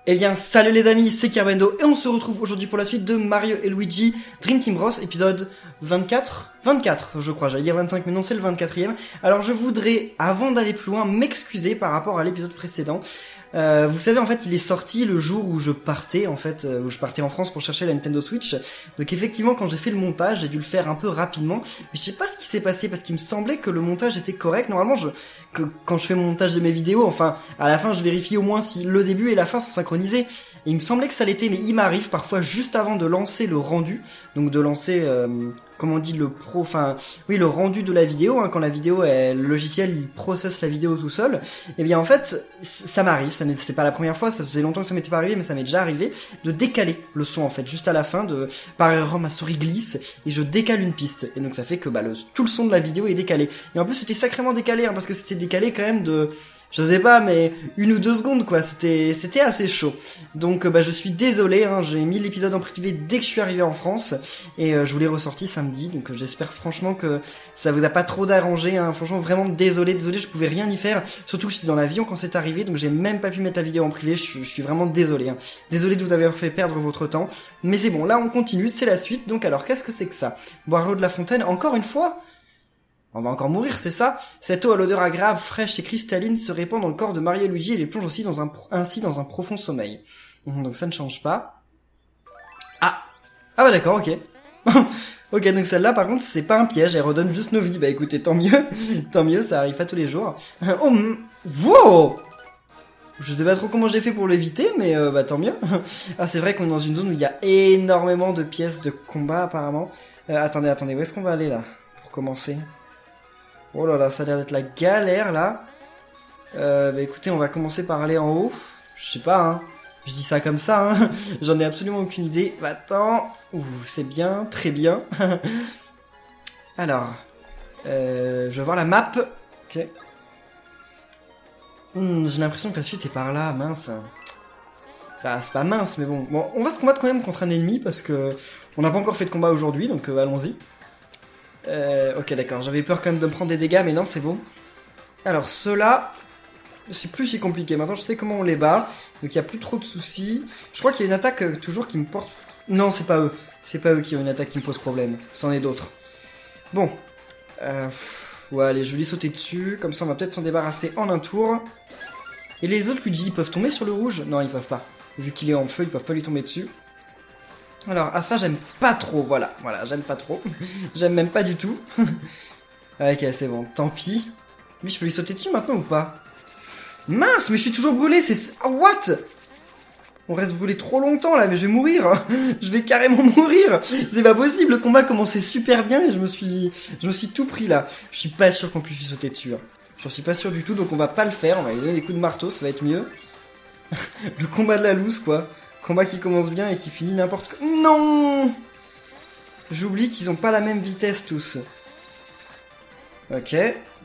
Eh bien, salut les amis, c'est Kerbendo et on se retrouve aujourd'hui pour la suite de Mario et Luigi Dream Team Bros, épisode 24 je crois, j'allais dire 25 mais non c'est le 24e. Alors je voudrais, avant d'aller plus loin, m'excuser par rapport à l'épisode précédent. Vous savez, en fait, il est sorti le jour où je partais, où je partais en France pour chercher la Nintendo Switch. Donc effectivement, quand j'ai fait le montage, j'ai dû le faire un peu rapidement. Mais je sais pas ce qui s'est passé, parce qu'il me semblait que le montage était correct. Normalement, quand je fais mon montage de mes vidéos, enfin, à la fin, je vérifie au moins si le début et la fin sont synchronisés. Et il me semblait que ça l'était, mais il m'arrive parfois juste avant de lancer le rendu, donc de lancer, comment on dit, le rendu de la vidéo, hein, quand la vidéo, le logiciel, il processe la vidéo tout seul. Et bien en fait, ça m'arrive, c'est pas la première fois, ça faisait longtemps que ça m'était pas arrivé, mais ça m'est déjà arrivé, de décaler le son en fait, juste à la fin, par erreur ma souris glisse, et je décale une piste. Et donc ça fait que tout le son de la vidéo est décalé. Et en plus c'était sacrément décalé, hein, parce que c'était décalé quand même de... Je sais pas, mais 1 ou 2 secondes, quoi. C'était assez chaud. Donc, je suis désolé, hein. J'ai mis l'épisode en privé dès que je suis arrivé en France. Et je vous l'ai ressorti samedi. Donc, j'espère franchement que ça vous a pas trop dérangé, hein. Franchement, vraiment désolé, je pouvais rien y faire. Surtout que j'étais dans l'avion quand c'est arrivé. Donc, j'ai même pas pu mettre la vidéo en privé. Je suis vraiment désolé, hein. Désolé de vous avoir fait perdre votre temps. Mais c'est bon, là, on continue. C'est la suite. Donc, alors, qu'est-ce que c'est que ça? Boire l'eau de la fontaine, encore une fois? On va encore mourir, c'est ça? Cette eau à l'odeur agréable, fraîche et cristalline se répand dans le corps de Mario et Luigi et les plonge aussi ainsi dans un profond sommeil. Donc ça ne change pas. Ah bah d'accord, ok. Ok, donc celle-là par contre c'est pas un piège, elle redonne juste nos vies. Bah écoutez, tant mieux, ça arrive pas tous les jours. Wow! Je sais pas trop comment j'ai fait pour l'éviter, mais tant mieux. Ah, c'est vrai qu'on est dans une zone où il y a énormément de pièces de combat apparemment. Attendez, où est-ce qu'on va aller là? Pour commencer. Oh là là, ça a l'air d'être la galère là. Écoutez, on va commencer par aller en haut. Je sais pas, hein. Je dis ça comme ça, hein. J'en ai absolument aucune idée. Attends. Ouh, c'est bien, très bien. Alors, je vais voir la map. Ok. J'ai l'impression que la suite est par là, mince. Enfin, c'est pas mince, mais bon. Bon, on va se combattre quand même contre un ennemi parce que on n'a pas encore fait de combat aujourd'hui, donc allons-y. Ok, d'accord, j'avais peur quand même de me prendre des dégâts, mais non, c'est bon. Alors, ceux-là, c'est plus si compliqué. Maintenant, je sais comment on les bat, donc il n'y a plus trop de soucis. Je crois qu'il y a une attaque toujours qui me porte... Non, c'est pas eux. C'est pas eux qui ont une attaque qui me pose problème. C'en est d'autres. Bon. Ouais, allez, je vais lui sauter dessus. Comme ça, on va peut-être s'en débarrasser en un tour. Et les autres Luigi, ils peuvent tomber sur le rouge? Non, ils peuvent pas. Vu qu'il est en feu, ils peuvent pas lui tomber dessus. Alors, ça, j'aime pas trop, voilà, j'aime pas trop. J'aime même pas du tout. Ok, c'est bon, tant pis. Lui, je peux lui sauter dessus maintenant ou pas? Mince, mais je suis toujours brûlé, c'est... Oh, what? On reste brûlé trop longtemps, là, mais je vais mourir. Je vais carrément mourir. C'est pas possible, le combat commençait super bien et je me suis tout pris, là. Je suis pas sûr qu'on puisse lui sauter dessus, hein. J'en suis pas sûr du tout, donc on va pas le faire. On va lui donner des coups de marteau, ça va être mieux. Le combat de la loose, quoi. Combat qui commence bien et qui finit n'importe quoi. Non! J'oublie qu'ils ont pas la même vitesse tous. Ok.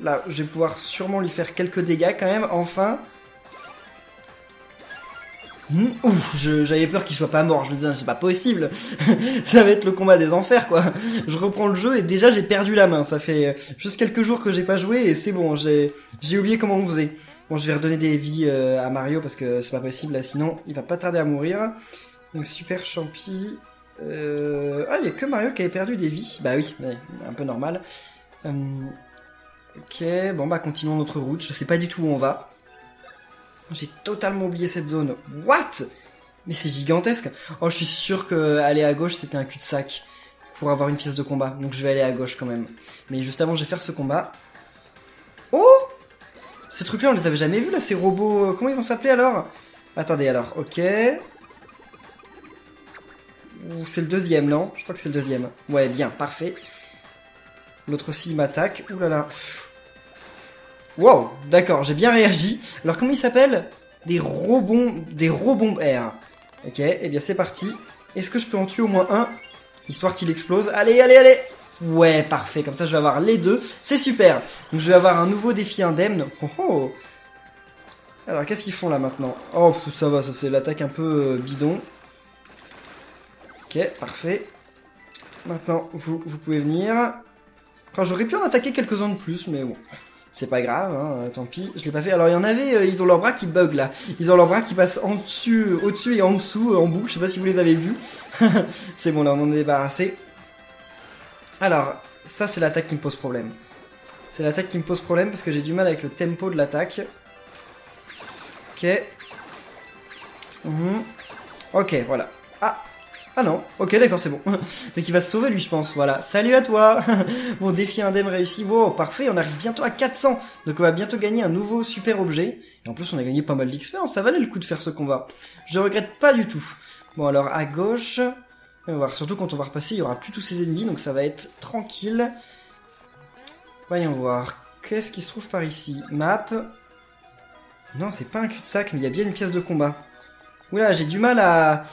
Là, je vais pouvoir sûrement lui faire quelques dégâts quand même, enfin. Ouf, j'avais peur qu'il soit pas mort. Je me disais, c'est pas possible. Ça va être le combat des enfers, quoi. Je reprends le jeu et déjà j'ai perdu la main. Ça fait juste quelques jours que j'ai pas joué et c'est bon, j'ai oublié comment on faisait. Bon, je vais redonner des vies à Mario parce que c'est pas possible là, sinon il va pas tarder à mourir. Donc super champi. Ah, il y a que Mario qui avait perdu des vies. Bah oui, un peu normal. Ok, bon continuons notre route. Je sais pas du tout où on va. J'ai totalement oublié cette zone. What? Mais c'est gigantesque. Oh, je suis sûr que aller à gauche c'était un cul-de-sac pour avoir une pièce de combat. Donc je vais aller à gauche quand même. Mais juste avant, je vais faire ce combat. Oh! Ces trucs-là, on les avait jamais vus, là, ces robots... Comment ils vont s'appeler, alors? Attendez, alors, ok. C'est le deuxième, non? Je crois que c'est le deuxième. Ouais, bien, parfait. L'autre aussi, il m'attaque. Ouh là là. Wow, d'accord, j'ai bien réagi. Alors, comment ils s'appellent? Des robots air. Ok, et bien, c'est parti. Est-ce que je peux en tuer au moins un? Histoire qu'il explose. Allez, allez, allez! Ouais, parfait, comme ça je vais avoir les deux, c'est super. Donc je vais avoir un nouveau défi indemne. Oh oh. Alors qu'est-ce qu'ils font là maintenant? Oh, ça va, ça c'est l'attaque un peu bidon. Ok, parfait. Maintenant, vous pouvez venir. Enfin, j'aurais pu en attaquer quelques-uns de plus, mais bon. C'est pas grave, hein, tant pis, je l'ai pas fait. Alors il y en avait, ils ont leurs bras qui bug là. Ils ont leurs bras qui passent en dessus, au-dessus et en dessous, en boucle, je sais pas si vous les avez vus. C'est bon, là on en est débarrassé. Alors, ça c'est l'attaque qui me pose problème. C'est l'attaque qui me pose problème parce que j'ai du mal avec le tempo de l'attaque. Ok. Ok, voilà. Ah non, ok d'accord c'est bon. Mais qui va se sauver lui je pense, voilà. Salut à toi. Bon, défi indemne réussi, wow parfait, on arrive bientôt à 400. Donc on va bientôt gagner un nouveau super objet. Et en plus on a gagné pas mal d'expérience, ça valait le coup de faire ce combat. Je regrette pas du tout. Bon alors à gauche, on va voir, surtout quand on va repasser il y aura plus tous ces ennemis, donc ça va être tranquille. Voyons voir, qu'est-ce qui se trouve par ici? Map. Non c'est pas un cul-de-sac mais il y a bien une pièce de combat. Oula, j'ai du mal à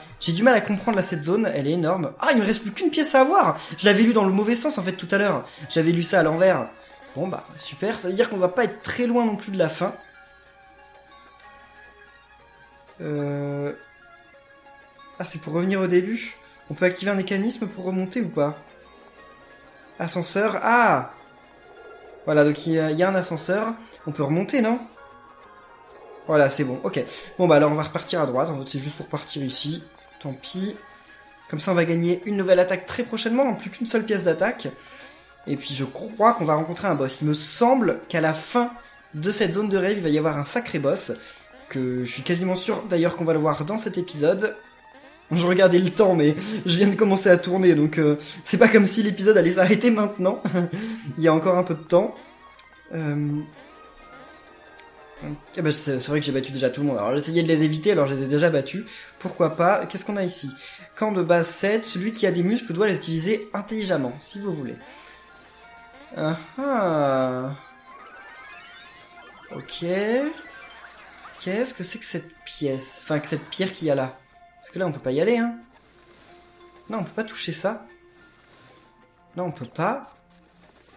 comprendre là cette zone, elle est énorme. Ah, il me reste plus qu'une pièce à avoir. Je l'avais lu dans le mauvais sens en fait tout à l'heure. J'avais lu ça à l'envers. Bon bah, super, ça veut dire qu'on va pas être très loin non plus de la fin. Ah, c'est pour revenir au début. On peut activer un mécanisme pour remonter ou pas? Ascenseur, ah! Voilà, donc il y a un ascenseur. On peut remonter, non? Voilà, c'est bon, ok. Bon bah alors on va repartir à droite, en fait c'est juste pour partir ici. Tant pis. Comme ça on va gagner une nouvelle attaque très prochainement, non plus qu'une seule pièce d'attaque. Et puis je crois qu'on va rencontrer un boss. Il me semble qu'à la fin de cette zone de rêve, il va y avoir un sacré boss. Que je suis quasiment sûr d'ailleurs qu'on va le voir dans cet épisode. Je regardais le temps mais je viens de commencer à tourner donc c'est pas comme si l'épisode allait s'arrêter maintenant. Il y a encore un peu de temps. Eh ben, c'est vrai que j'ai battu déjà tout le monde. Alors j'essayais de les éviter, alors je les ai déjà battus. Pourquoi pas? Qu'est-ce qu'on a ici? Camp de base 7, celui qui a des muscles doit les utiliser intelligemment, si vous voulez. Ah ah. Ok. Qu'est-ce que c'est que cette pièce? Enfin, que cette pierre qu'il y a là? Parce que là, on peut pas y aller, hein. Non, on peut pas toucher ça. Non, on peut pas.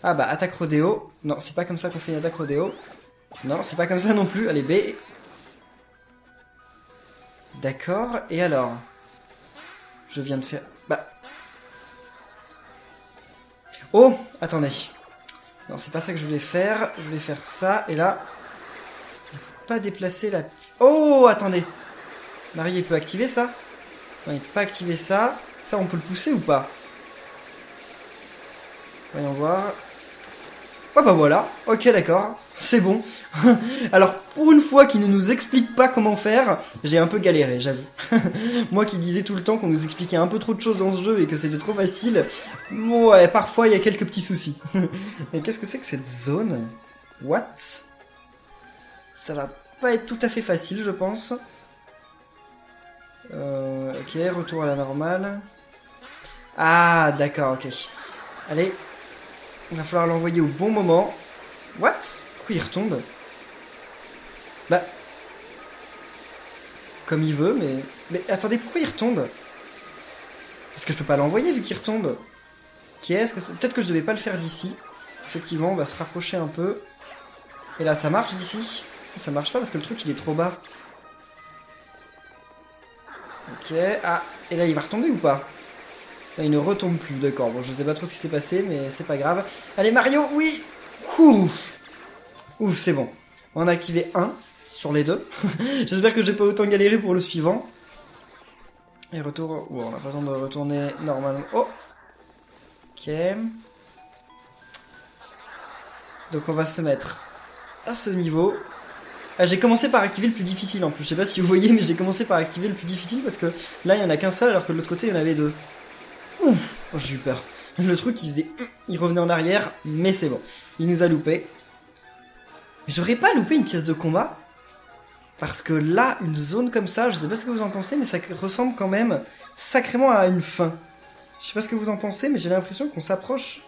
Ah bah, attaque rodéo. Non, c'est pas comme ça qu'on fait une attaque rodéo. Non, c'est pas comme ça non plus. Allez, B. D'accord, et alors? Je viens de faire... Bah... Oh, attendez. Non, c'est pas ça que je voulais faire. Je voulais faire ça, et là... On peut pas déplacer la... Oh, attendez. Marie, il peut activer ça? Non, il peut pas activer ça. Ça, on peut le pousser ou pas? Voyons voir... Oh bah voilà, ok d'accord, c'est bon. Alors pour une fois qu'il ne nous explique pas comment faire, j'ai un peu galéré, j'avoue. Moi qui disais tout le temps qu'on nous expliquait un peu trop de choses dans ce jeu et que c'était trop facile, ouais, parfois il y a quelques petits soucis. Et qu'est-ce que c'est que cette zone? What? Ça va pas être tout à fait facile, je pense. Ok, retour à la normale. Ah, d'accord, ok. Allez. Il va falloir l'envoyer au bon moment. What? Pourquoi il retombe? Bah... Comme il veut, mais... Mais attendez, pourquoi il retombe? Parce que je peux pas l'envoyer vu qu'il retombe. Qu'est-ce que c'est? Peut-être que je devais pas le faire d'ici. Effectivement, on va se rapprocher un peu. Et là, ça marche d'ici? Ça marche pas parce que le truc, il est trop bas. Ok, ah, et là, il va retomber ou pas? Là, il ne retombe plus, d'accord. Bon, je sais pas trop ce qui s'est passé, mais c'est pas grave. Allez, Mario, oui! Ouf! Ouf, c'est bon. On a activé 1 sur les deux. J'espère que j'ai pas autant galéré pour le suivant. Et retour... Oh, on a pas besoin de retourner normalement. Oh! Ok. Donc on va se mettre à ce niveau. Ah, j'ai commencé par activer le plus difficile en plus. Je sais pas si vous voyez, mais j'ai commencé par activer le plus difficile parce que là, il y en a qu'un seul alors que de l'autre côté, il y en avait deux. Ouf! Oh, j'ai eu peur. Le truc, il faisait... Il revenait en arrière, mais c'est bon. Il nous a loupé. Mais j'aurais pas loupé une pièce de combat? Parce que là, une zone comme ça, je sais pas ce que vous en pensez, mais ça ressemble quand même sacrément à une fin. Je sais pas ce que vous en pensez, mais j'ai l'impression qu'on s'approche...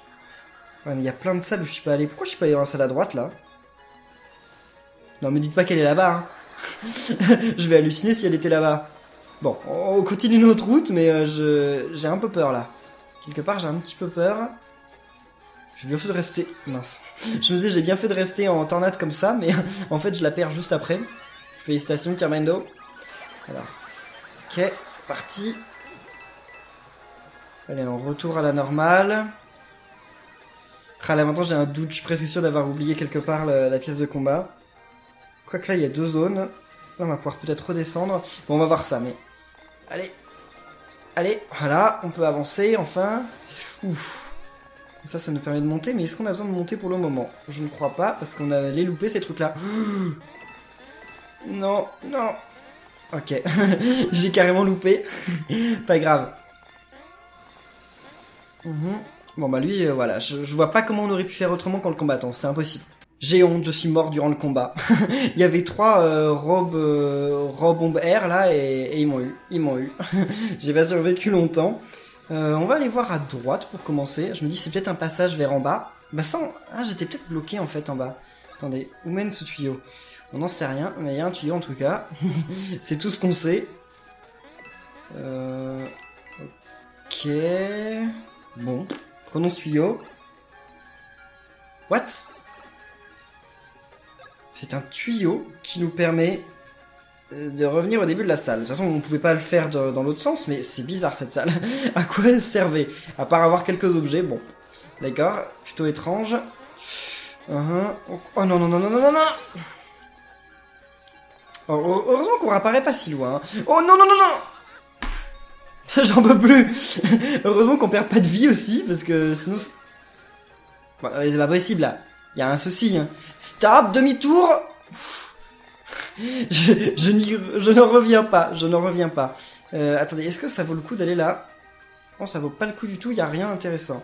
Ouais, mais il y a plein de salles où je suis pas allé. Pourquoi je suis pas allé dans la salle à droite, là? Non, me dites pas qu'elle est là-bas, hein. Je vais halluciner si elle était là-bas. Bon, on continue notre route, mais j'ai un peu peur, là. Quelque part, j'ai un petit peu peur. J'ai bien fait de rester... Mince. Je me disais, j'ai bien fait de rester en tornade comme ça, mais en fait, je la perds juste après. Félicitations, Kirmendo. Alors. Ok, c'est parti. Allez, on retourne à la normale. Ah là maintenant j'ai un doute, je suis presque sûr d'avoir oublié quelque part la pièce de combat. Quoique là il y a 2 zones. Là on va pouvoir peut-être redescendre. Bon on va voir ça mais... Allez. Allez, voilà, on peut avancer enfin. Ouf. Ça nous permet de monter, mais est-ce qu'on a besoin de monter pour le moment? Je ne crois pas, parce qu'on allait louper ces trucs-là. Non, non. Ok, j'ai carrément loupé. Pas grave. Bon bah lui, voilà, je vois pas comment on aurait pu faire autrement qu'en le combattant, c'était impossible. J'ai honte, je suis mort durant le combat. Il y avait 3 robes ombre air là, et ils m'ont eu. J'ai pas survécu longtemps. On va aller voir à droite pour commencer. Je me dis c'est peut-être un passage vers en bas. Bah sans... Ah j'étais peut-être bloqué en fait en bas. Attendez, où mène ce tuyau? On n'en sait rien, mais il y a un tuyau en tout cas. C'est tout ce qu'on sait. Ok... Bon, prenons ce tuyau. What? C'est un tuyau qui nous permet de revenir au début de la salle. De toute façon, on ne pouvait pas le faire dans l'autre sens, mais c'est bizarre cette salle. À quoi elle servait? À part avoir quelques objets, bon. D'accord, plutôt étrange. Oh non, non, non, non, non, non, non. Oh, heureusement qu'on réapparaît pas si loin. Oh non, non, non, non. J'en peux plus. Heureusement qu'on perd pas de vie aussi, parce que sinon... Bon, c'est pas possible là. Il y a un souci. Hein. Stop, demi-tour. Je n'en reviens pas, je n'en reviens pas. Attendez, est-ce que ça vaut le coup d'aller là? Non, ça vaut pas le coup du tout, il n'y a rien d'intéressant.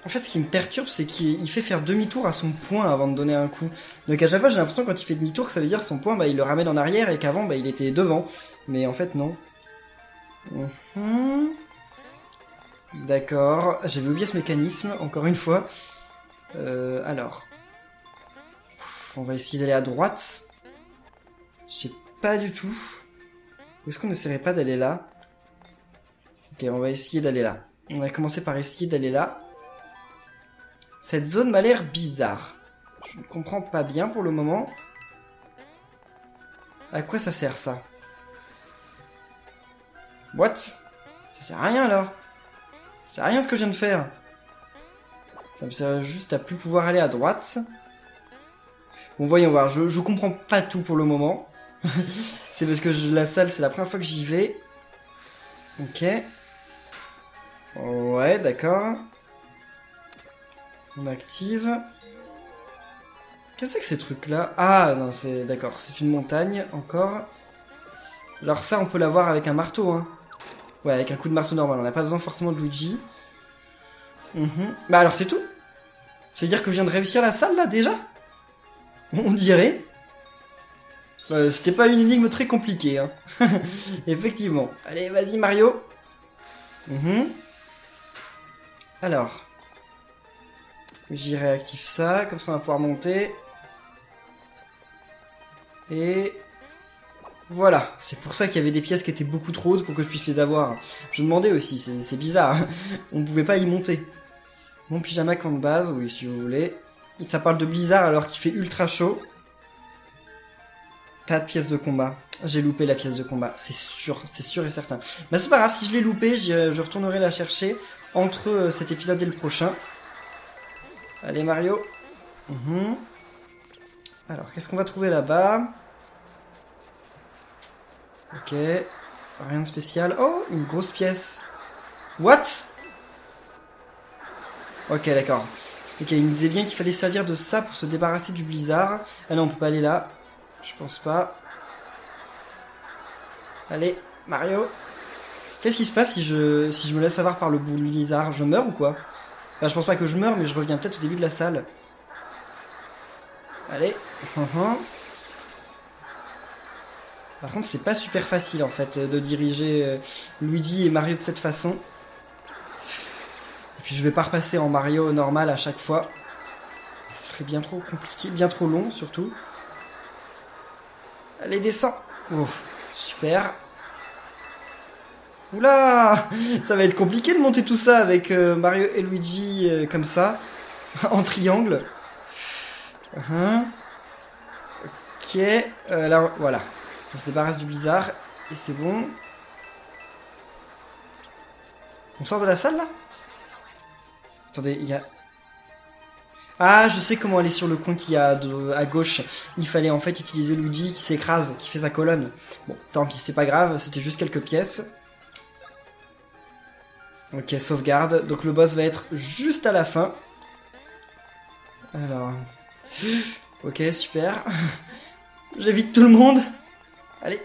En fait, ce qui me perturbe, c'est qu'il fait faire demi-tour à son point avant de donner un coup. Donc à chaque fois, j'ai l'impression quand il fait demi-tour, que ça veut dire son point, bah, il le ramène en arrière et qu'avant, bah, il était devant. Mais en fait, non. D'accord, j'avais oublié ce mécanisme, encore une fois. Alors... On va essayer d'aller à droite. Je sais pas du tout. Ou est-ce qu'on n'essaierait pas d'aller là? Ok, on va essayer d'aller là. On va commencer par essayer d'aller là. Cette zone m'a l'air bizarre. Je ne comprends pas bien pour le moment. À quoi ça sert ça? What? Ça sert à rien alors. Ça sert à rien ce que je viens de faire. Ça me sert juste à plus pouvoir aller à droite. Bon, voyons voir, je comprends pas tout pour le moment. C'est parce que la salle, c'est la première fois que j'y vais. Ok. Ouais, d'accord. On active. Qu'est-ce que c'est que ces trucs-là? Ah, non, c'est... D'accord, c'est une montagne, encore. Alors ça, on peut l'avoir avec un marteau, hein. Ouais, avec un coup de marteau normal, on n'a pas besoin forcément de Luigi. Bah alors, c'est tout? C'est-à-dire que je viens de réussir la salle, là, déjà? On dirait. C'était pas une énigme très compliquée, hein. Effectivement. Allez, vas-y, Mario. Alors. J'y réactive ça, comme ça on va pouvoir monter. Et... Voilà, c'est pour ça qu'il y avait des pièces qui étaient beaucoup trop hautes pour que je puisse les avoir. Je demandais aussi, c'est bizarre. On ne pouvait pas y monter. Mon pyjama camp de base, oui, si vous voulez. Et ça parle de blizzard alors qu'il fait ultra chaud. Pas de pièce de combat. J'ai loupé la pièce de combat, c'est sûr et certain. Mais c'est pas grave, si je l'ai loupé, je retournerai la chercher entre cet épisode et le prochain. Allez Mario. Alors, qu'est-ce qu'on va trouver là-bas? Ok. Rien de spécial. Oh, une grosse pièce. What? Ok, d'accord. Ok, il me disait bien qu'il fallait servir de ça pour se débarrasser du blizzard. Ah non, on peut pas aller là. Je pense pas. Allez, Mario. Qu'est-ce qui se passe si je me laisse avoir par le blizzard? Je meurs ou quoi? Enfin, je pense pas que je meurs, mais je reviens peut-être au début de la salle. Allez. Par contre, c'est pas super facile en fait de diriger Luigi et Mario de cette façon. Et puis je vais pas repasser en Mario normal à chaque fois. Ce serait bien trop compliqué, bien trop long surtout. Allez, descends. Oh, super. Oula, ça va être compliqué de monter tout ça avec Mario et Luigi comme ça, en triangle. Ok, là, voilà. On se débarrasse du blizzard et c'est bon. On sort de la salle là? Attendez, il y a Ah, je sais comment aller sur le coin qu'il y a à gauche. Il fallait en fait utiliser Luigi qui s'écrase, qui fait sa colonne. Bon, tant pis, c'est pas grave, c'était juste quelques pièces. Ok, sauvegarde. Donc le boss va être juste à la fin. Alors... Ok, super. J'évite tout le monde. Allez.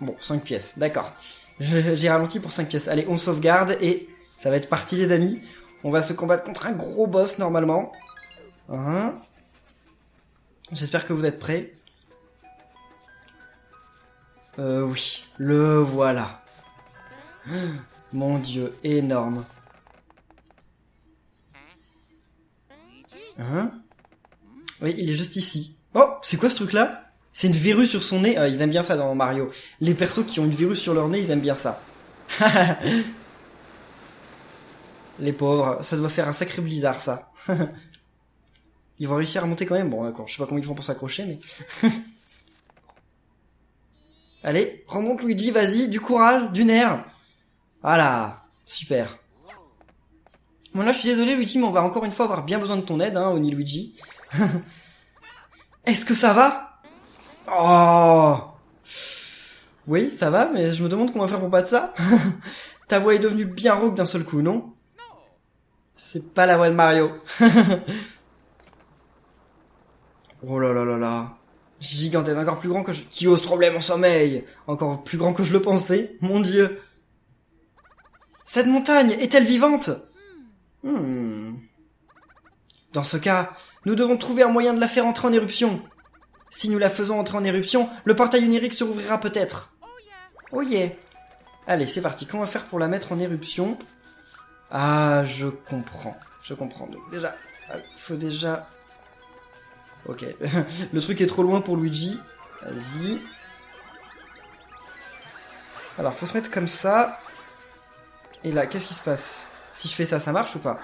Bon, 5 pièces, d'accord. J'ai ralenti pour 5 pièces. Allez, on sauvegarde et ça va être parti les amis. On va se combattre contre un gros boss normalement. J'espère que vous êtes prêts. Oui, le voilà. Mon dieu, énorme. Oui, il est juste ici. Oh, c'est quoi ce truc-là? C'est une verrue sur son nez. Ils aiment bien ça dans Mario. Les persos qui ont une verrue sur leur nez, ils aiment bien ça. Les pauvres, ça doit faire un sacré blizzard, ça. Ils vont réussir à monter quand même. Bon, d'accord, je sais pas comment ils font pour s'accrocher, mais... Allez, remonte Luigi, vas-y, du courage, du nerf. Voilà, super. Bon là, je suis désolé Luigi, mais on va encore une fois avoir bien besoin de ton aide, hein, Oni Luigi. Est-ce que ça va? Oh. Oui, ça va, mais je me demande comment faire pour battre ça. Ta voix est devenue bien rauque d'un seul coup, non? C'est pas la voix de Mario. Oh là là là là. Gigantesque, encore plus grand que je... Qui ose troubler mon sommeil? Encore plus grand que je le pensais, mon dieu. Cette montagne est-elle vivante? Dans ce cas, nous devons trouver un moyen de la faire entrer en éruption. Si nous la faisons entrer en éruption, le portail onirique se rouvrira peut-être. Oh yeah. Allez, c'est parti. Comment on va faire pour la mettre en éruption? Ah, je comprends. Je comprends. Donc déjà, faut déjà... Ok. Le truc est trop loin pour Luigi. Vas-y. Alors, faut se mettre comme ça. Et là, qu'est-ce qui se passe? Si je fais ça, ça marche ou pas?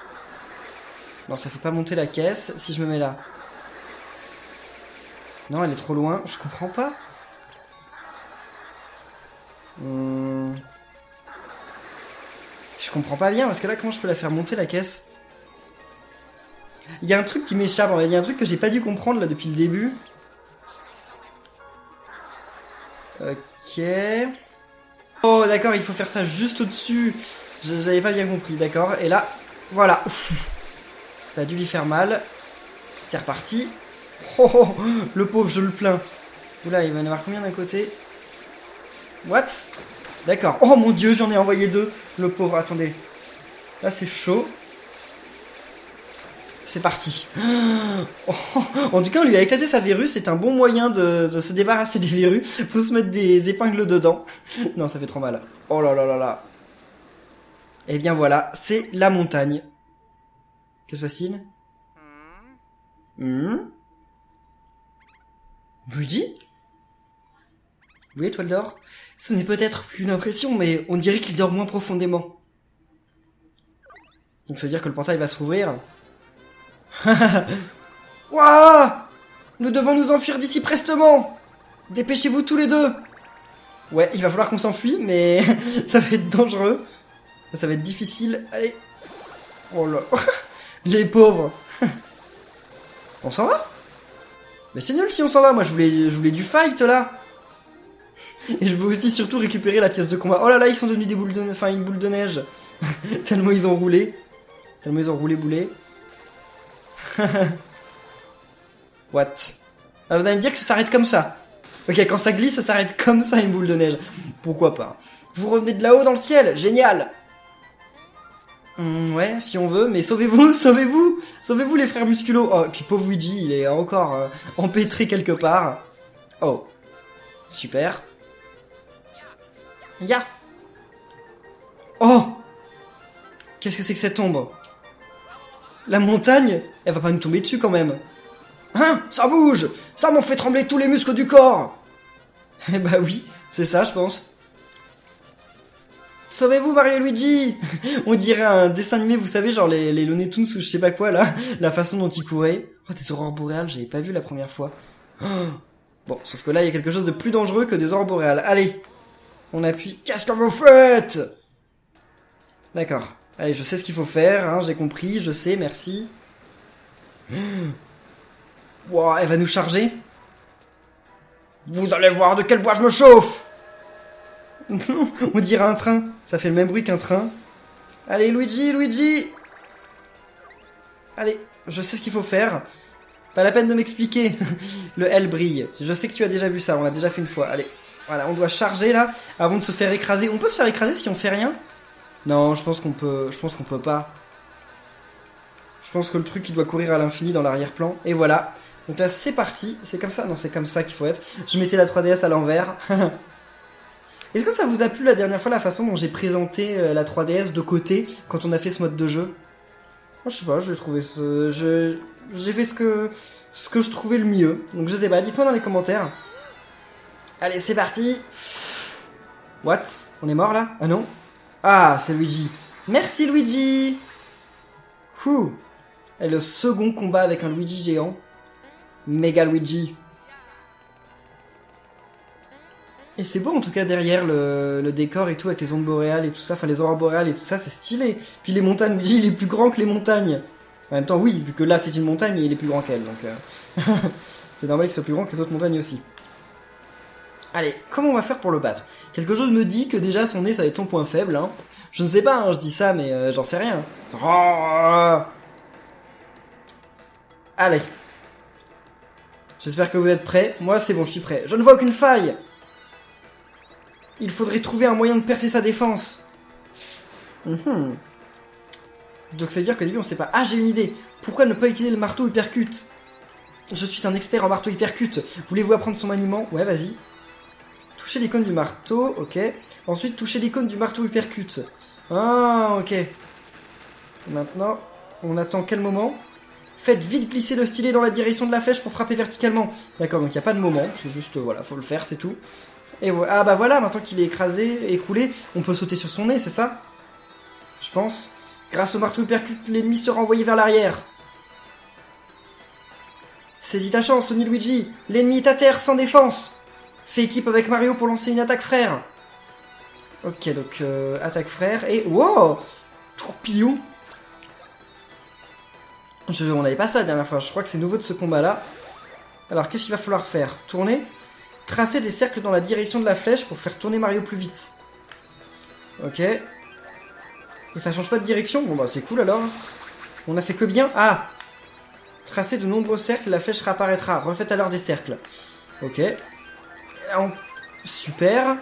Non, ça fait pas monter la caisse. Si je me mets là. Non, elle est trop loin. Je comprends pas. Je comprends pas bien, parce que là, comment je peux la faire monter, la caisse? Il y a un truc qui m'échappe, il y a un truc que j'ai pas dû comprendre, là, depuis le début. Ok... Oh, d'accord, il faut faire ça juste au-dessus. J'avais pas bien compris, d'accord. Et là, voilà. Ouf. Ça a dû lui faire mal. C'est reparti. Oh, oh, le pauvre, je le plains. Oula, il va y en avoir combien d'un côté? What? D'accord. Oh mon dieu, j'en ai envoyé 2. Le pauvre, attendez. Là, c'est chaud. C'est parti. Oh, en tout cas, on lui a éclaté sa verrue. C'est un bon moyen de se débarrasser des verrues. Faut se mettre des épingles dedans. Non, ça fait trop mal. Oh là là là là. Et bien voilà, c'est la montagne. Que se passe-t-il? Luigi? Oui, étoile d'or. Ce n'est peut-être plus une impression, mais on dirait qu'il dort moins profondément. Donc ça veut dire que le portail va se rouvrir. Ouah! Nous devons nous enfuir d'ici prestement! Dépêchez-vous tous les deux! Ouais, il va falloir qu'on s'enfuit, mais ça va être dangereux. Ça va être difficile. Allez. Oh là. Les pauvres. On s'en va? Mais c'est nul si on s'en va. Moi, je voulais du fight, là. Et je veux aussi surtout récupérer la pièce de combat. Oh là là, ils sont devenus des boules de... Enfin, une boule de neige. Tellement ils ont roulé. Tellement ils ont roulé boulet. What? Ah, vous allez me dire que ça s'arrête comme ça. Ok, quand ça glisse, ça s'arrête comme ça, une boule de neige. Pourquoi pas? Vous revenez de là-haut dans le ciel. Génial. Ouais, si on veut, mais sauvez-vous, sauvez-vous. Sauvez-vous les frères Musculo. Oh, et puis pauvre Luigi, il est encore empêtré quelque part. Oh. Super. Ya. Oh. Qu'est-ce que c'est que cette ombre? La montagne, elle va pas nous tomber dessus quand même. Hein? Ça bouge! Ça m'en fait trembler tous les muscles du corps! Eh bah oui, c'est ça je pense. Sauvez-vous Mario et Luigi! On dirait un dessin animé, vous savez, genre les Looney Tunes ou je sais pas quoi là, la façon dont ils couraient. Oh, des aurores boréales, j'avais pas vu la première fois. Oh. Bon, sauf que là il y a quelque chose de plus dangereux que des aurores boréales. Allez! On appuie. Qu'est-ce que vous faites? D'accord. Allez, je sais ce qu'il faut faire, hein, j'ai compris, je sais, merci. Wow, elle va nous charger. Vous allez voir de quel bois je me chauffe. On dirait un train. Ça fait le même bruit qu'un train. Allez, Luigi, Luigi. Allez, je sais ce qu'il faut faire. Pas la peine de m'expliquer. Le L brille. Je sais que tu as déjà vu ça, on l'a déjà fait une fois. Allez, voilà, on doit charger là, avant de se faire écraser. On peut se faire écraser si on fait rien? Non, je pense qu'on peut pas. Je pense que le truc, il doit courir à l'infini dans l'arrière-plan. Et voilà. Donc là, c'est parti. C'est comme ça? Non, c'est comme ça qu'il faut être. Je mettais la 3DS à l'envers. Est-ce que ça vous a plu la dernière fois, la façon dont j'ai présenté la 3DS de côté, quand on a fait ce mode de jeu? Moi, je sais pas, j'ai trouvé ce... J'ai fait ce que je trouvais le mieux. Donc je sais pas, dites-moi dans les commentaires. Allez, c'est parti. What? On est mort là? Ah non? Ah, c'est Luigi. Merci Luigi. Ouh. Et le second combat avec un Luigi géant. Méga Luigi. Et c'est beau en tout cas derrière le décor et tout, avec les ondes boréales et tout ça, enfin les aurores boréales et tout ça, c'est stylé. Puis les montagnes, Luigi il est plus grand que les montagnes. En même temps, oui, vu que là c'est une montagne et il est plus grand qu'elle, donc c'est normal qu'il soit plus grand que les autres montagnes aussi. Allez, comment on va faire pour le battre? Quelque chose me dit que déjà son nez ça va être son point faible, hein. Je ne sais pas, hein, je dis ça, mais j'en sais rien. Oh, allez. J'espère que vous êtes prêts. Moi c'est bon, je suis prêt. Je ne vois aucune faille. Il faudrait trouver un moyen de percer sa défense. Donc ça veut dire qu'au début on sait pas. Ah, j'ai une idée. Pourquoi ne pas utiliser le marteau hypercute? Je suis un expert en marteau hypercute. Voulez-vous apprendre son maniement? Ouais, vas-y. Touchez l'icône du marteau, ok. Ensuite, touchez l'icône du marteau hypercute. Ah, ok. Maintenant, on attend quel moment? Faites vite glisser le stylet dans la direction de la flèche pour frapper verticalement. D'accord, donc il n'y a pas de moment. C'est juste, voilà, faut le faire, c'est tout. Et voilà. Ah bah voilà, maintenant qu'il est écrasé, écroulé, on peut sauter sur son nez, c'est ça? Je pense. Grâce au marteau hypercute, l'ennemi sera envoyé vers l'arrière. Saisis ta chance, Sony Luigi. L'ennemi est à terre, sans défense. Fais équipe avec Mario pour lancer une attaque frère. Ok, donc attaque frère et... Wow, tourbillon. On n'avait pas ça la dernière fois, je crois que c'est nouveau de ce combat-là. Alors, qu'est-ce qu'il va falloir faire? Tourner? Tracer des cercles dans la direction de la flèche pour faire tourner Mario plus vite. Ok. Et ça change pas de direction? Bon bah c'est cool alors. On a fait que bien. Ah! Tracer de nombreux cercles, la flèche réapparaîtra. Refaites alors des cercles. Ok. Super.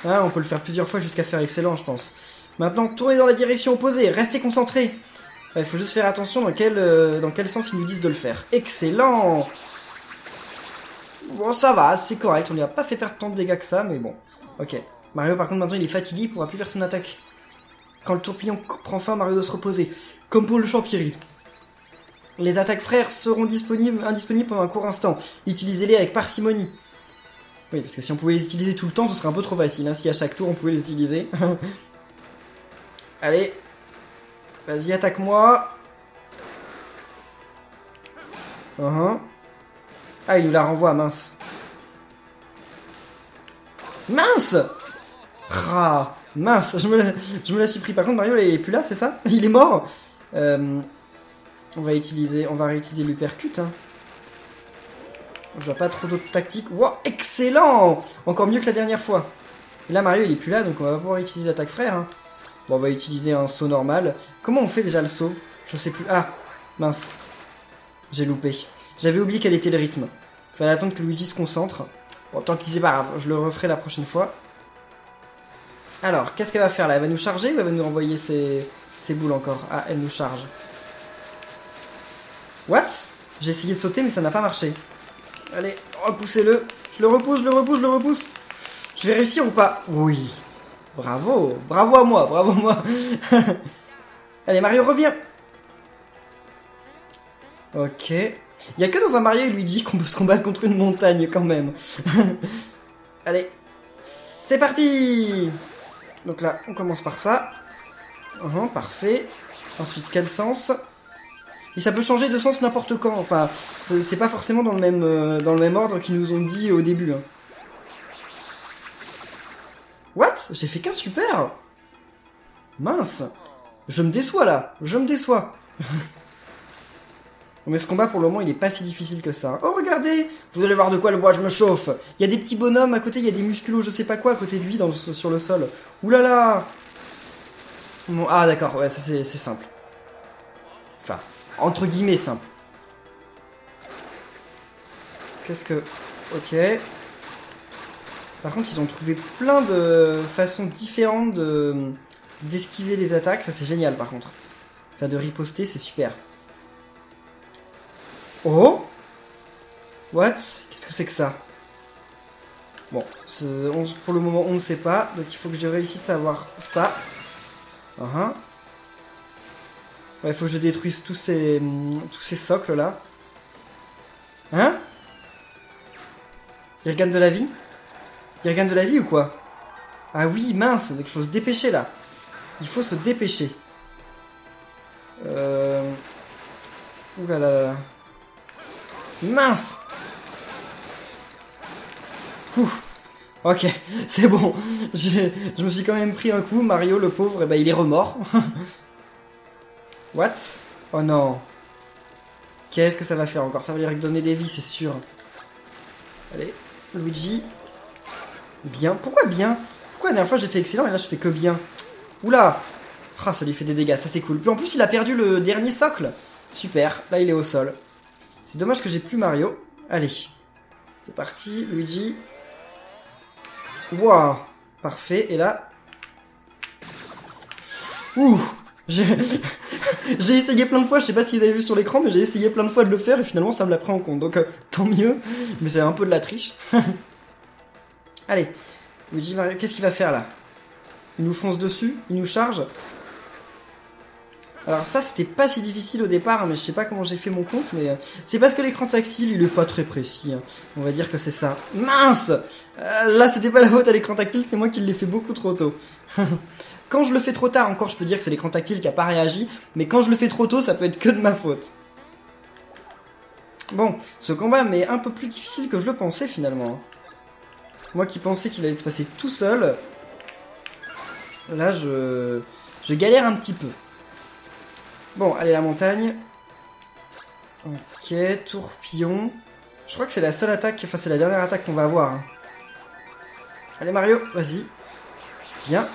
Ah, on peut le faire plusieurs fois jusqu'à faire excellent, je pense. Maintenant, tournez dans la direction opposée. Restez concentrés. Il faut juste faire attention dans quel sens ils nous disent de le faire. Excellent! Bon, ça va, c'est correct. On lui a pas fait perdre tant de dégâts que ça, mais bon. Ok. Mario, par contre, maintenant, il est fatigué. Il pourra plus faire son attaque. Quand le tourbillon prend fin, Mario doit se reposer. Comme pour le Champiri. Les attaques frères seront indisponibles pendant un court instant. Utilisez-les avec parcimonie. Oui, parce que si on pouvait les utiliser tout le temps, ce serait un peu trop facile. Hein, si à chaque tour, on pouvait les utiliser. Allez. Vas-y, attaque-moi. Ah, il nous la renvoie, mince. Mince! Ah, mince, je me la suis pris. Par contre, Mario, il est plus là, c'est ça? Il est mort. On va réutiliser l'hypercute. Hein. Je vois pas trop d'autres tactiques. Wow, excellent! Encore mieux que la dernière fois. Et là, Mario, il est plus là, donc on va pouvoir utiliser l'attaque frère. Hein. Bon, on va utiliser un saut normal. Comment on fait déjà le saut? Je sais plus. Ah, mince. J'ai loupé. J'avais oublié quel était le rythme. Fallait attendre que Luigi se concentre. Bon, tant pis, c'est pas grave. Je le referai la prochaine fois. Alors, qu'est-ce qu'elle va faire là? Elle va nous charger ou elle va nous renvoyer ses boules encore? Ah, elle nous charge. What? J'ai essayé de sauter, mais ça n'a pas marché. Allez, repoussez-le. Je le repousse. Je vais réussir ou pas? Oui. Bravo. Bravo à moi. Allez, Mario, reviens. Ok. Il n'y a que dans un Mario et Luigi qu'on peut se combattre contre une montagne quand même. Allez. C'est parti. Donc là, on commence par ça. Parfait. Ensuite, quel sens? Et ça peut changer de sens n'importe quand. Enfin, c'est pas forcément dans le même ordre qu'ils nous ont dit au début. Hein. What? J'ai fait qu'un super. Mince. Je me déçois là. Mais ce combat, pour le moment, il est pas si difficile que ça. Oh, regardez! Vous allez voir de quoi le bois je me chauffe! Il y a des petits bonhommes à côté, il y a des musculos, je sais pas quoi, à côté de lui, sur le sol. Ouh là là! Bon, ah, d'accord, ouais, ça c'est simple. Enfin, entre guillemets, simple. Qu'est-ce que... Ok. Par contre, ils ont trouvé plein de façons différentes d'esquiver les attaques. Ça, c'est génial, par contre. Enfin, de riposter, c'est super. Oh! What? Qu'est-ce que c'est que ça? Bon, pour le moment, on ne sait pas. Donc, il faut que je réussisse à avoir ça. Ouais, il faut que je détruise tous ces socles-là. Hein? Il regagne de la vie? Il regagne de la vie ou quoi? Ah oui, mince, donc il faut se dépêcher là. Il faut se dépêcher. Ouh là là là. Mince! Ouh. Ok, c'est bon. Je me suis quand même pris un coup. Mario, le pauvre, eh ben, il est remords. What? Oh non. Qu'est-ce que ça va faire encore? Ça va lui redonner des vies, c'est sûr. Allez, Luigi. Bien. Pourquoi bien? Pourquoi la dernière fois j'ai fait excellent et là je fais que bien? Oula! Ah, ça lui fait des dégâts, ça c'est cool. Puis en plus, il a perdu le dernier socle. Super, là il est au sol. C'est dommage que j'ai plus Mario. Allez. C'est parti, Luigi. Waouh! Parfait, et là... Ouh! J'ai essayé plein de fois, je sais pas si vous avez vu sur l'écran, mais j'ai essayé plein de fois de le faire et finalement ça me l'a pris en compte. Donc tant mieux, mais c'est un peu de la triche. Allez, Luigi Mario, qu'est-ce qu'il va faire là? Il nous fonce dessus, il nous charge. Alors ça c'était pas si difficile au départ, mais je sais pas comment j'ai fait mon compte, mais c'est parce que l'écran tactile il est pas très précis. Hein. On va dire que c'est ça. Mince! Là c'était pas la faute à l'écran tactile, c'est moi qui l'ai fait beaucoup trop tôt. Quand je le fais trop tard, encore, je peux dire que c'est l'écran tactile qui a pas réagi, mais quand je le fais trop tôt, ça peut être que de ma faute. Bon, ce combat m'est un peu plus difficile que je le pensais, finalement. Moi qui pensais qu'il allait se passer tout seul, là, je galère un petit peu. Bon, allez, la montagne. Ok, tourpillon. Je crois que c'est la seule attaque, enfin, c'est la dernière attaque qu'on va avoir. Hein. Allez, Mario, vas-y. Bien.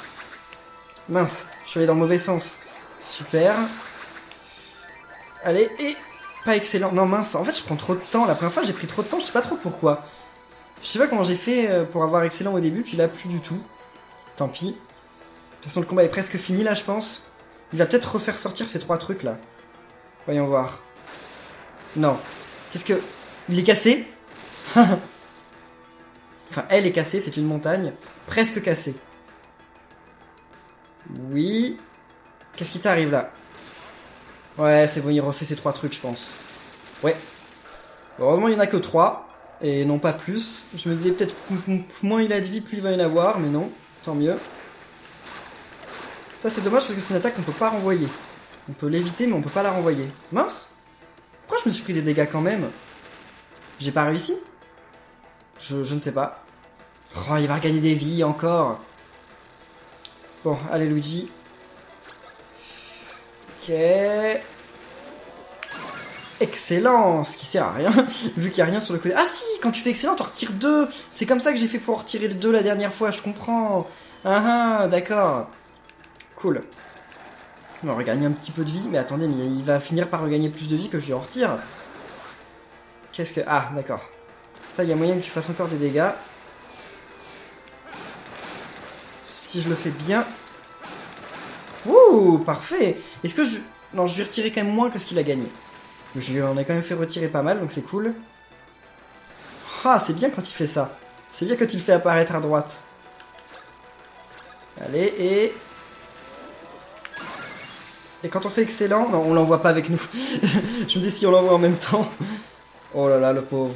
Mince, je suis allé dans le mauvais sens. Super. Allez, et... Pas excellent. Non, mince, en fait, je prends trop de temps. La première fois, j'ai pris trop de temps, je sais pas trop pourquoi. Je sais pas comment j'ai fait pour avoir excellent au début, puis là, plus du tout. Tant pis. De toute façon, le combat est presque fini, là, je pense. Il va peut-être refaire sortir ces 3 trucs, là. Voyons voir. Non. Qu'est-ce que... Il est cassé? Enfin, elle est cassée, c'est une montagne. Presque cassée. Oui. Qu'est-ce qui t'arrive là? Ouais, c'est bon, il refait ces 3 trucs, je pense. Ouais. Bon, heureusement, il n'y en a que 3. Et non pas plus. Je me disais peut-être moins il a de vie, plus il va y en avoir. Mais non, tant mieux. Ça, c'est dommage parce que c'est une attaque qu'on peut pas renvoyer. On peut l'éviter, mais on peut pas la renvoyer. Mince. Pourquoi je me suis pris des dégâts quand même? J'ai pas réussi? Je ne sais pas. Oh, il va regagner des vies encore. Bon, allez Luigi. Ok. Excellent, ce qui sert à rien, vu qu'il n'y a rien sur le côté. Ah si, quand tu fais excellent, tu retires 2. C'est comme ça que j'ai fait pour retirer le 2 la dernière fois, je comprends. Ah d'accord. Cool. On va regagner un petit peu de vie, mais attendez, mais il va finir par regagner plus de vie que je lui en retire. Qu'est-ce que... Ah, d'accord. Ça, il y a moyen que tu fasses encore des dégâts. Si je le fais bien... Ouh, parfait. Est-ce que je... Non, je vais retirer quand même moins que ce qu'il a gagné. Je lui en ai quand même fait retirer pas mal, donc c'est cool. Ah, c'est bien quand il fait ça. C'est bien quand il fait apparaître à droite. Allez, et... Et quand on fait excellent... Non, on l'envoie pas avec nous. Je me dis si on l'envoie en même temps. Oh là là, le pauvre.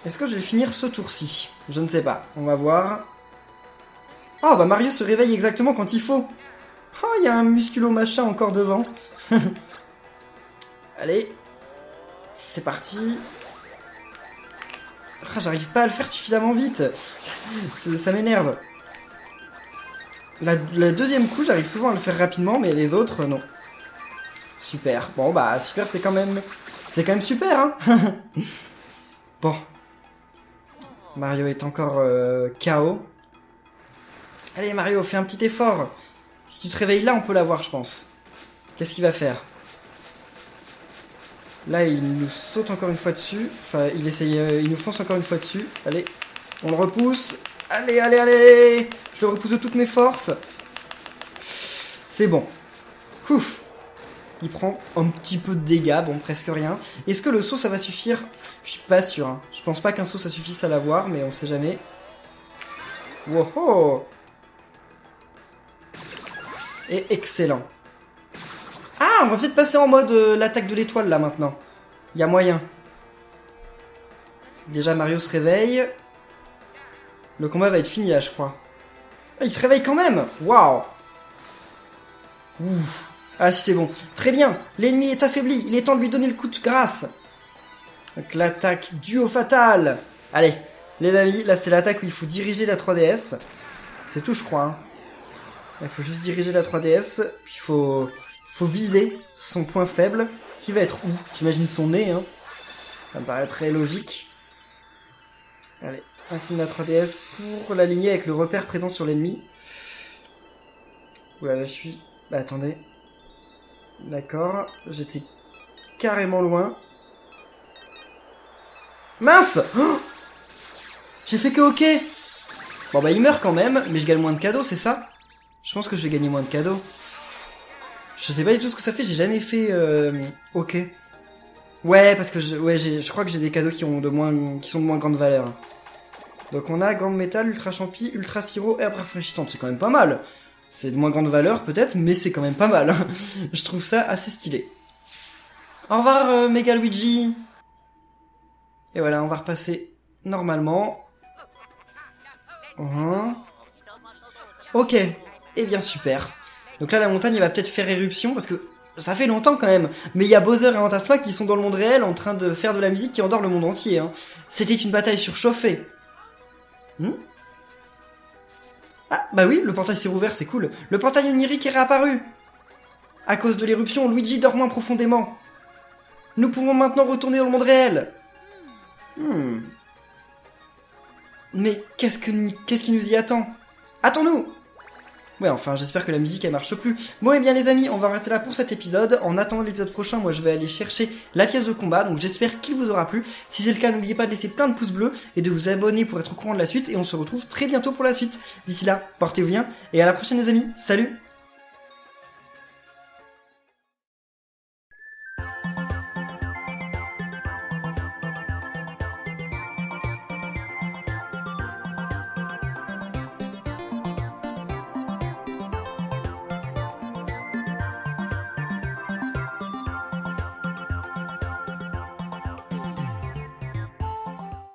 Est-ce que je vais finir ce tour-ci? Je ne sais pas. On va voir. Ah, bah Mario se réveille exactement quand il faut. Oh, il y a un musculo machin encore devant. Allez. C'est parti. Ah, j'arrive pas à le faire suffisamment vite. Ça m'énerve. La deuxième coup, j'arrive souvent à le faire rapidement, mais les autres, non. Super. Bon, bah, super, c'est quand même super, hein. Bon. Mario est encore KO. Allez, Mario, fais un petit effort. Si tu te réveilles là, on peut l'avoir, je pense. Qu'est-ce qu'il va faire? Là, il nous saute encore une fois dessus. Enfin, il nous fonce encore une fois dessus. Allez, on le repousse. Allez, allez, allez. Je le repousse de toutes mes forces. C'est bon. Ouf. Il prend un petit peu de dégâts, bon, presque rien. Est-ce que le saut, ça va suffire? Je suis pas sûr. Hein. Je pense pas qu'un saut, ça suffise à l'avoir, mais on sait jamais. Wow. Et excellent. Ah, on va peut-être passer en mode l'attaque de l'étoile, là, maintenant. Il y a moyen. Déjà, Mario se réveille. Le combat va être fini, là, je crois. Ah, il se réveille quand même. Waouh. Ouf. Ah si c'est bon. Très bien, l'ennemi est affaibli, il est temps de lui donner le coup de grâce. Donc l'attaque duo fatal. Allez, les amis, là c'est l'attaque où il faut diriger la 3DS. C'est tout je crois. Hein. Il faut juste diriger la 3DS, puis il faut viser son point faible, qui va être où? J'imagine son nez, hein. Ça me paraît très logique. Allez, incline la 3DS pour l'aligner avec le repère présent sur l'ennemi. Oula, là je suis... Bah attendez... D'accord, j'étais carrément loin. Mince, oh, j'ai fait que ok. Bon bah il meurt quand même, mais je gagne moins de cadeaux, c'est ça? Je pense que je vais gagner moins de cadeaux. Je sais pas du tout ce que ça fait, j'ai jamais fait ok. Ouais, parce que je crois que j'ai des cadeaux qui sont de moins grande valeur. Donc on a grande métal, ultra champi, ultra sirop et après rafraîchissante, c'est quand même pas mal. C'est de moins grande valeur peut-être, mais c'est quand même pas mal. Je trouve ça assez stylé. Au revoir Mega Luigi. Et voilà, on va repasser normalement. Ok, et bien super. Donc là la montagne elle va peut-être faire éruption parce que ça fait longtemps quand même. Mais il y a Bowser et Antasma qui sont dans le monde réel en train de faire de la musique qui endort le monde entier. Hein. C'était une bataille surchauffée. Ah, bah oui, le portail s'est rouvert, c'est cool. Le portail onirique est réapparu. À cause de l'éruption, Luigi dort moins profondément. Nous pouvons maintenant retourner dans le monde réel. Mais qu'est-ce qui nous y attend? Attends-nous! Ouais, enfin, j'espère que la musique, elle marche plus. Bon, et bien les amis, on va rester là pour cet épisode. En attendant l'épisode prochain, moi, je vais aller chercher la pièce de combat. Donc, j'espère qu'il vous aura plu. Si c'est le cas, n'oubliez pas de laisser plein de pouces bleus et de vous abonner pour être au courant de la suite. Et on se retrouve très bientôt pour la suite. D'ici là, portez-vous bien et à la prochaine les amis. Salut!